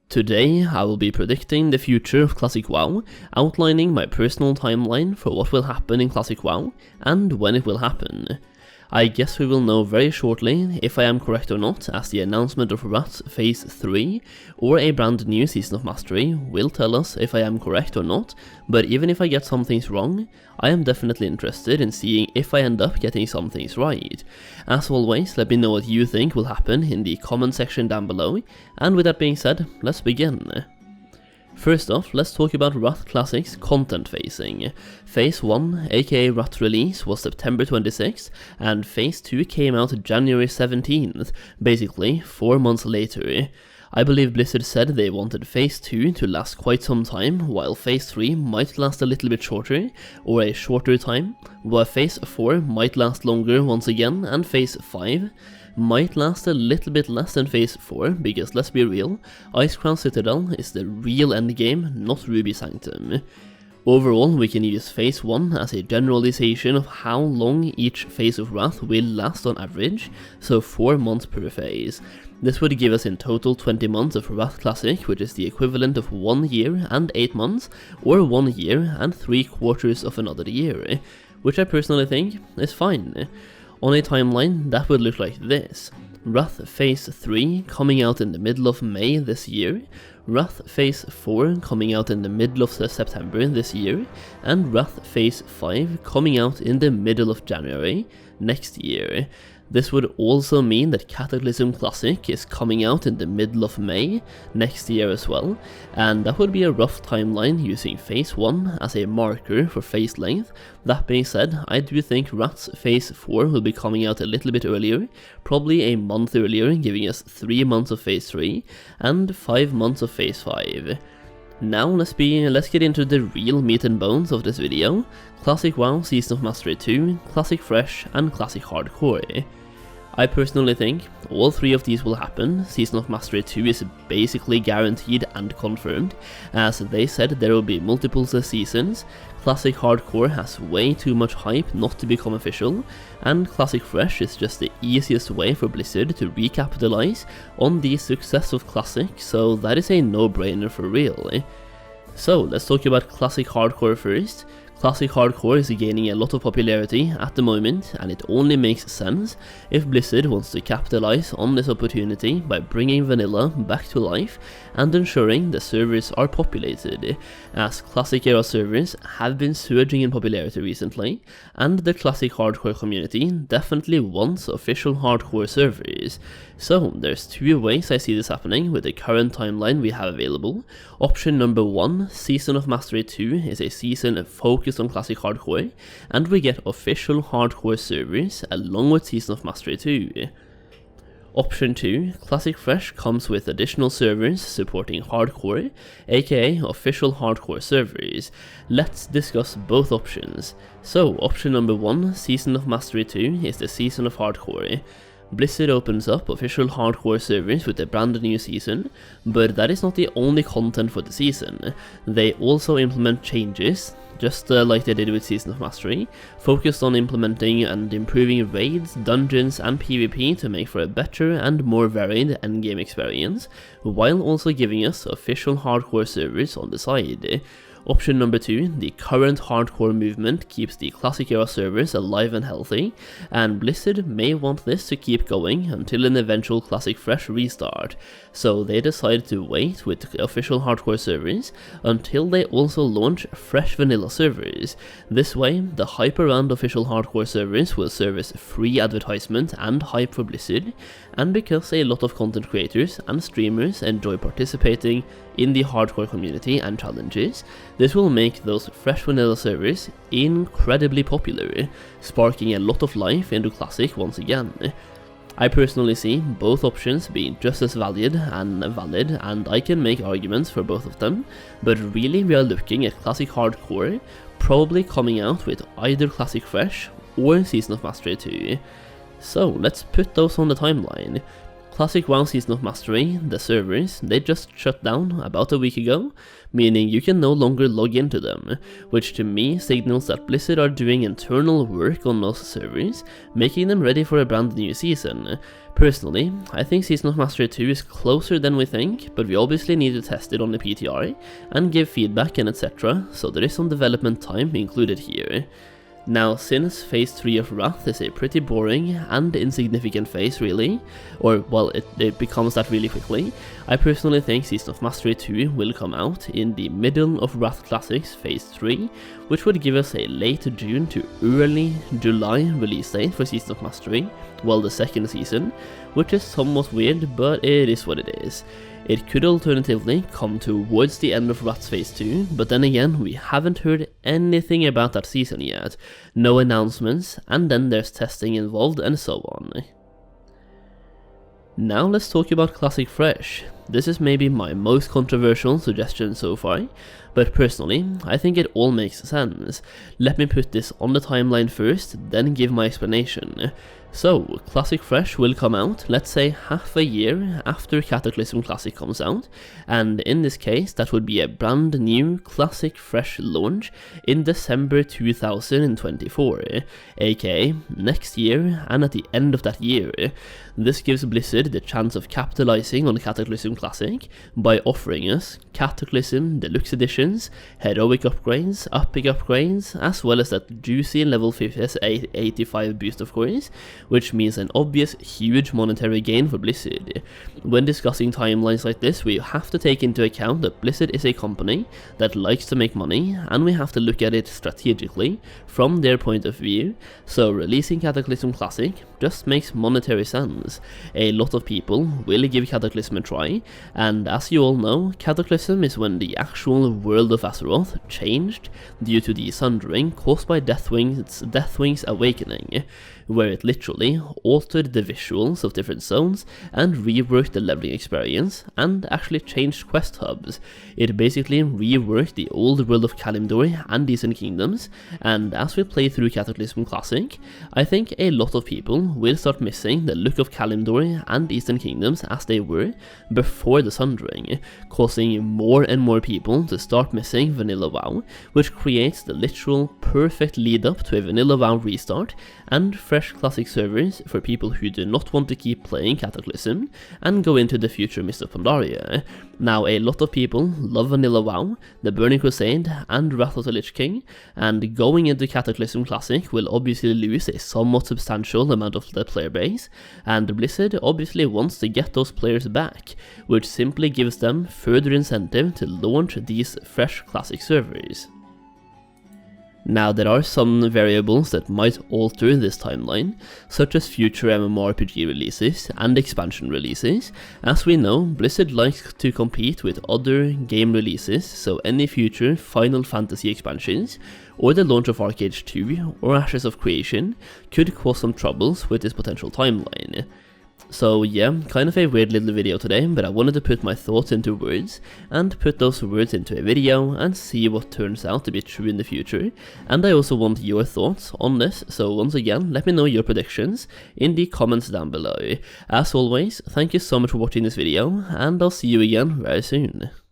Today I will be predicting the future of Classic WoW, outlining my personal timeline for what will happen in Classic WoW and when it will happen. I guess we will know very shortly if I am correct or not, as the announcement of Wrath Phase 3 or a brand new Season of Mastery will tell us if I am correct or not, but even if I get some things wrong, I am definitely interested in seeing if I end up getting some things right. As always, let me know what you think will happen in the comment section down below, and with that being said, let's begin. First off, let's talk about Wrath Classic's content phasing. Phase 1, aka Wrath Release, was September 26th, and Phase 2 came out January 17th, basically 4 months later. I believe Blizzard said they wanted Phase 2 to last quite some time, while Phase 3 might last a little bit shorter, or a shorter time, while Phase 4 might last longer once again, and Phase 5 might last a little bit less than Phase 4, because let's be real, Icecrown Citadel is the real endgame, not Ruby Sanctum. Overall, we can use Phase 1 as a generalization of how long each phase of Wrath will last on average, so 4 months per phase. This would give us in total 20 months of Wrath Classic, which is the equivalent of 1 year and 8 months, or 1 year and 3/4 of another year, which I personally think is fine. On a timeline, that would look like this: Wrath Phase 3 coming out in the middle of May this year, Wrath Phase 4 coming out in the middle of September this year, and Wrath Phase 5 coming out in the middle of January next year. This would also mean that Cataclysm Classic is coming out in the middle of May next year as well, and that would be a rough timeline using Phase 1 as a marker for phase length. That being said, I do think Wrath's Phase 4 will be coming out a little bit earlier, probably a month earlier, giving us 3 months of Phase 3 and 5 months of Phase 5. Now let's get into the real meat and bones of this video: Classic WoW Season of Mastery 2, Classic Fresh and Classic Hardcore. I personally think all 3 of these will happen. Season of Mastery 2 is basically guaranteed and confirmed, as they said there will be multiple seasons. Classic Hardcore has way too much hype not to become official, and Classic Fresh is just the easiest way for Blizzard to recapitalize on the success of Classic, so that is a no-brainer for real. So let's talk about Classic Hardcore first. Classic Hardcore is gaining a lot of popularity at the moment, and it only makes sense if Blizzard wants to capitalize on this opportunity by bringing vanilla back to life and ensuring the servers are populated, as Classic era servers have been surging in popularity recently, and the Classic Hardcore community definitely wants official Hardcore servers. So there's 2 ways I see this happening with the current timeline we have available. Option number 1, Season of Mastery 2 is a season focused on Classic Hardcore, and we get official Hardcore servers along with Season of Mastery 2. Option 2, Classic Fresh comes with additional servers supporting Hardcore, aka official Hardcore servers. Let's discuss both options. So option number 1, Season of Mastery 2 is the Season of Hardcore. Blizzard opens up official Hardcore servers with a brand new season, but that is not the only content for the season. They also implement changes, just like they did with Season of Mastery, focused on implementing and improving raids, dungeons and PvP to make for a better and more varied endgame experience, while also giving us official Hardcore servers on the side. Option number 2, the current Hardcore movement keeps the Classic era servers alive and healthy, and Blizzard may want this to keep going until an eventual Classic Fresh restart, so they decided to wait with official Hardcore servers until they also launch fresh vanilla servers. This way, the hype around official Hardcore servers will serve as free advertisement and hype for Blizzard, and because a lot of content creators and streamers enjoy participating in the Hardcore community and challenges, this will make those fresh vanilla servers incredibly popular, sparking a lot of life into Classic once again. I personally see both options being just as valid, and I can make arguments for both of them, but really we are looking at Classic Hardcore probably coming out with either Classic Fresh or Season of Mastery 2. So let's put those on the timeline. Classic WoW Season of Mastery, the servers, they just shut down about a week ago, meaning you can no longer log into them, which to me signals that Blizzard are doing internal work on those servers, making them ready for a brand new season. Personally, I think Season of Mastery 2 is closer than we think, but we obviously need to test it on the PTR and give feedback and etc, so there is some development time included here. Now, since Phase 3 of Wrath is a pretty boring and insignificant phase really, or well, it becomes that really quickly, I personally think Season of Mastery 2 will come out in the middle of Wrath Classics Phase 3, which would give us a late June to early July release date for Season of Mastery, well, the second season, which is somewhat weird, but it is what it is. It could alternatively come towards the end of Wrath Phase 2, but then again, we haven't heard anything about that season yet, no announcements, and then there's testing involved and so on. Now let's talk about Classic Fresh. This is maybe my most controversial suggestion so far, but personally, I think it all makes sense. Let me put this on the timeline first, then give my explanation. So, Classic Fresh will come out, let's say half a year after Cataclysm Classic comes out, and in this case that would be a brand new Classic Fresh launch in December 2024, aka next year and at the end of that year. This gives Blizzard the chance of capitalizing on Cataclysm Classic by offering us Cataclysm Deluxe Editions, heroic upgrades, epic upgrades, as well as that juicy level 85 boost of course, which means an obvious huge monetary gain for Blizzard. When discussing timelines like this, we have to take into account that Blizzard is a company that likes to make money, and we have to look at it strategically from their point of view, so releasing Cataclysm Classic just makes monetary sense. A lot of people will give Cataclysm a try, and as you all know, Cataclysm is when the actual world of Azeroth changed due to the sundering caused by Deathwing's awakening, where it literally altered the visuals of different zones and reworked the leveling experience and actually changed quest hubs. It basically reworked the old world of Kalimdor and Eastern Kingdoms, and as we play through Cataclysm Classic, I think a lot of people will start missing the look of Kalimdor and Eastern Kingdoms as they were before the sundering, causing more and more people to start missing vanilla WoW, which creates the literal perfect lead up to a vanilla WoW restart and fresh classic servers for people who do not want to keep playing Cataclysm and go into the future Mist of Pandaria. Now, a lot of people love vanilla WoW, the Burning Crusade and Wrath of the Lich King, and going into Cataclysm Classic will obviously lose a somewhat substantial amount of the player base, and Blizzard obviously wants to get those players back, which simply gives them further incentive to launch these fresh classic servers. Now, there are some variables that might alter this timeline, such as future MMORPG releases and expansion releases. As we know, Blizzard likes to compete with other game releases, so any future Final Fantasy expansions, or the launch of Arcade 2 or Ashes of Creation could cause some troubles with this potential timeline. So yeah, kind of a weird little video today, but I wanted to put my thoughts into words, and put those words into a video, and see what turns out to be true in the future. And I also want your thoughts on this, so once again, let me know your predictions in the comments down below. As always, thank you so much for watching this video, and I'll see you again very soon.